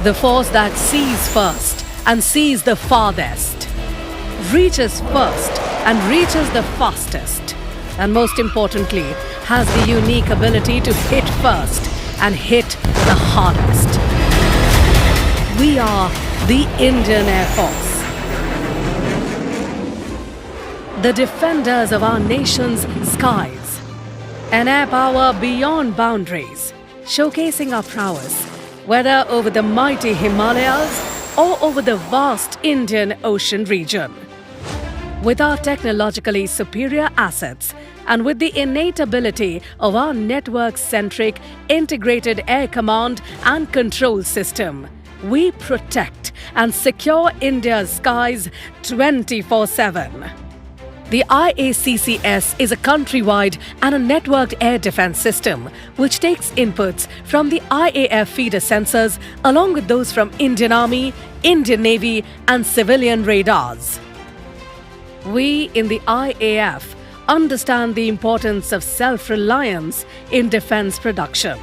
The force that sees first and sees the farthest, reaches first and reaches the fastest, and most importantly, has the unique ability to hit first and hit the hardest. We are the Indian Air Force, the defenders of our nation's skies. An air power beyond boundaries, showcasing our prowess, whether over the mighty Himalayas or over the vast Indian Ocean region. With our technologically superior assets and with the innate ability of our network-centric integrated air command and control system, we protect and secure India's skies 24/7. The IACCS is a countrywide and a networked air defense system which takes inputs from the IAF feeder sensors along with those from Indian Army, Indian Navy and civilian radars. We in the IAF understand the importance of self-reliance in defense production.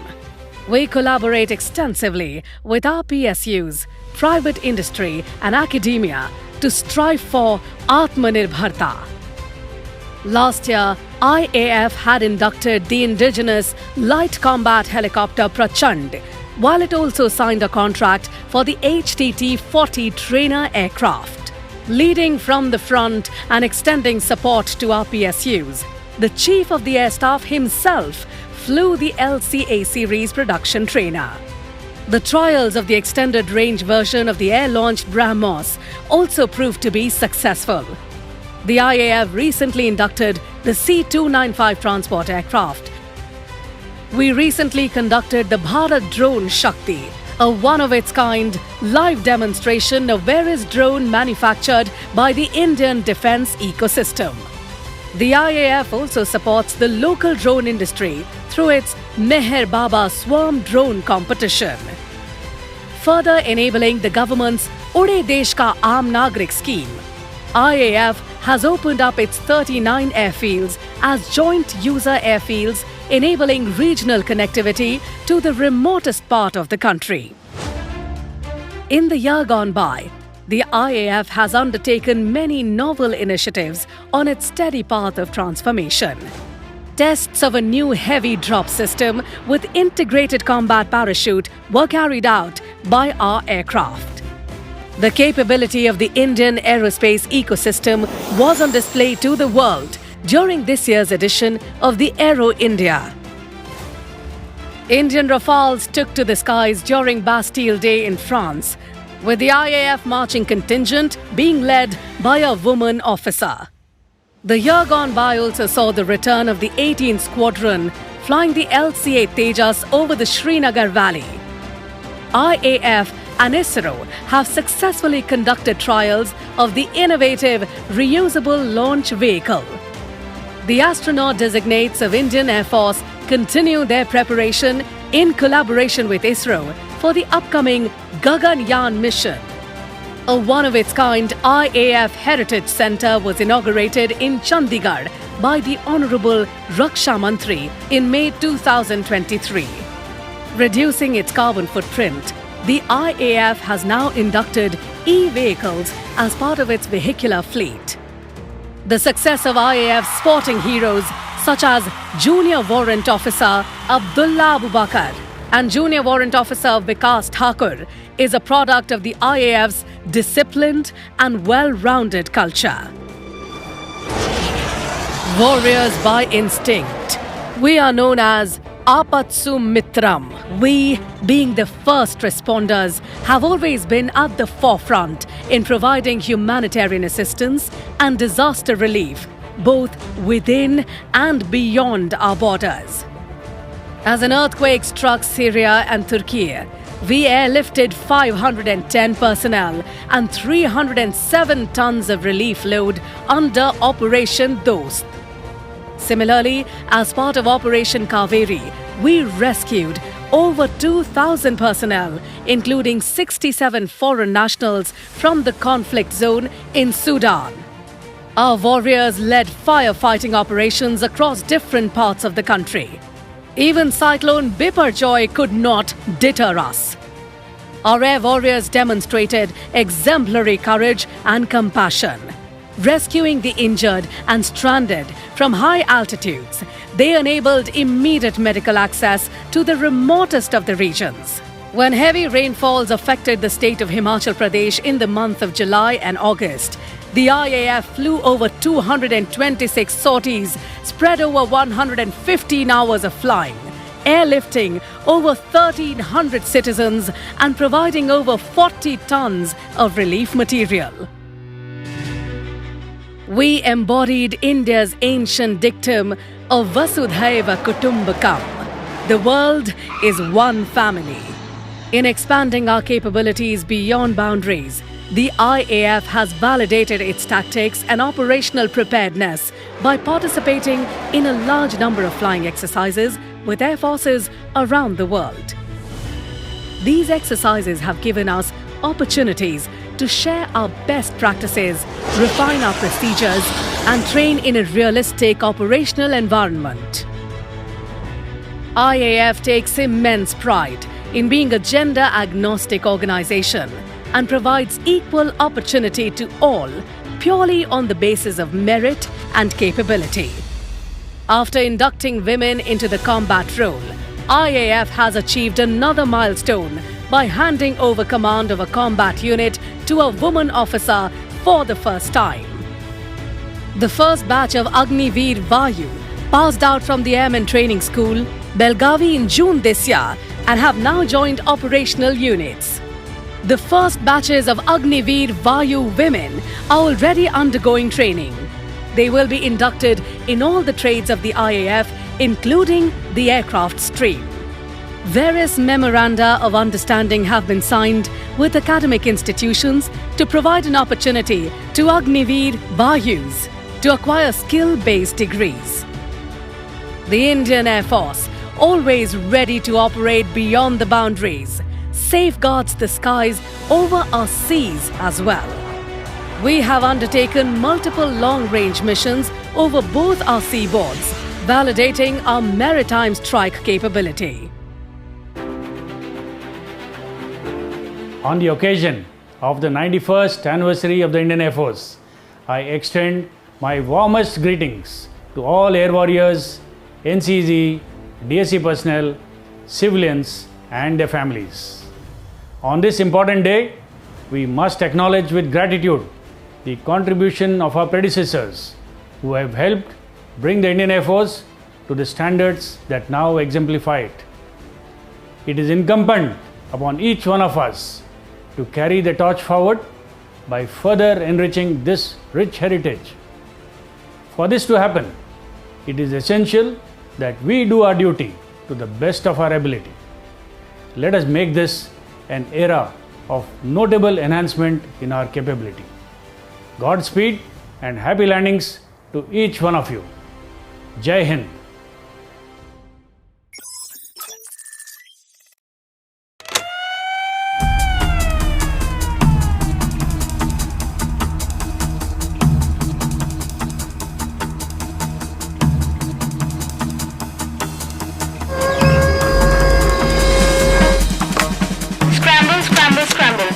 We collaborate extensively with our PSUs, private industry and academia to strive for Atmanirbharta. Last year, IAF had inducted the indigenous light combat helicopter Prachand, while it also signed a contract for the HTT-40 trainer aircraft. Leading from the front and extending support to our PSUs, the Chief of the Air Staff himself flew the LCA series production trainer. The trials of the extended range version of the air-launched BrahMos also proved to be successful. The IAF recently inducted the C-295 transport aircraft. We recently conducted the Bharat Drone Shakti, a one-of-its-kind live demonstration of various drones manufactured by the Indian defense ecosystem. The IAF also supports the local drone industry through its Meher Baba Swarm Drone competition. Further enabling the government's Ude Desh Ka Aam Nagrik scheme, IAF has opened up its 39 airfields as joint user airfields, enabling regional connectivity to the remotest part of the country. In the year gone by, the IAF has undertaken many novel initiatives on its steady path of transformation. Tests of a new heavy drop system with integrated combat parachute were carried out by our aircraft. The capability of the Indian aerospace ecosystem was on display to the world during this year's edition of the Aero India. Indian Rafales took to the skies during Bastille Day in France, with the IAF marching contingent being led by a woman officer. The year gone by also saw the return of the 18th Squadron flying the LCA Tejas over the Srinagar Valley. IAF and ISRO have successfully conducted trials of the innovative reusable launch vehicle. The astronaut designates of Indian Air Force continue their preparation in collaboration with ISRO for the upcoming Gaganyaan mission. A one-of-its-kind IAF Heritage Centre was inaugurated in Chandigarh by the Honourable Raksha Mantri in May 2023. Reducing its carbon footprint, the IAF has now inducted e-vehicles as part of its vehicular fleet. The success of IAF's sporting heroes such as Junior Warrant Officer Abdullah Abubakar and Junior Warrant Officer Vikas Thakur is a product of the IAF's disciplined and well-rounded culture. Warriors by instinct, we are known as Apatsu Mitram. We, being the first responders, have always been at the forefront in providing humanitarian assistance and disaster relief, both within and beyond our borders. As an earthquake struck Syria and Turkey, we airlifted 510 personnel and 307 tons of relief load under Operation Dost. Similarly, as part of Operation Kaveri, we rescued over 2,000 personnel, including 67 foreign nationals from the conflict zone in Sudan. Our warriors led firefighting operations across different parts of the country. Even Cyclone Biparjoy could not deter us. Our air warriors demonstrated exemplary courage and compassion. Rescuing the injured and stranded from high altitudes, they enabled immediate medical access to the remotest of the regions. When heavy rainfalls affected the state of Himachal Pradesh in the month of July and August, the IAF flew over 226 sorties, spread over 115 hours of flying, airlifting over 1,300 citizens and providing over 40 tons of relief material. We embodied India's ancient dictum of Vasudhaiva Kutumbakam. The world is one family. In expanding our capabilities beyond boundaries, the IAF has validated its tactics and operational preparedness by participating in a large number of flying exercises with air forces around the world. These exercises have given us opportunities to share our best practices, refine our procedures, and train in a realistic operational environment. IAF takes immense pride in being a gender-agnostic organization and provides equal opportunity to all purely on the basis of merit and capability. After inducting women into the combat role, IAF has achieved another milestone by handing over command of a combat unit to a woman officer for the first time. The first batch of Agniveer Vayu passed out from the Airmen Training School, Belgavi in June this year and have now joined operational units. The first batches of Agniveer Vayu women are already undergoing training. They will be inducted in all the trades of the IAF, including the aircraft stream. Various memoranda of understanding have been signed with academic institutions to provide an opportunity to Agniveer Vayus to acquire skill-based degrees. The Indian Air Force, always ready to operate beyond the boundaries, safeguards the skies over our seas as well. We have undertaken multiple long-range missions over both our seaboards, validating our maritime strike capability. On the occasion of the 91st anniversary of the Indian Air Force, I extend my warmest greetings to all air warriors, NCZ, DSC personnel, civilians and their families. On this important day, we must acknowledge with gratitude the contribution of our predecessors who have helped bring the Indian Air Force to the standards that now exemplify it. It is incumbent upon each one of us to carry the torch forward by further enriching this rich heritage. For this to happen, it is essential that we do our duty to the best of our ability. Let us make this an era of notable enhancement in our capability. Godspeed and happy landings to each one of you. Jai Hind.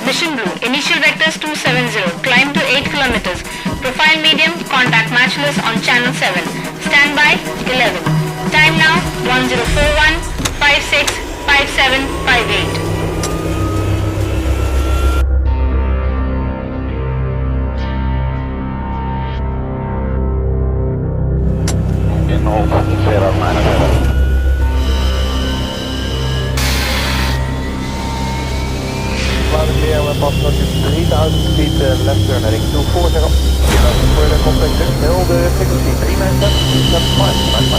Mission Blue, initial vectors 270, climb to 8 kilometers. Profile medium, contact matchless on channel 7. Standby 11. Time now 1041 56 57 58. Passager 3000 feet left turn heading 240. Further contact 0 the frequency 397, 75.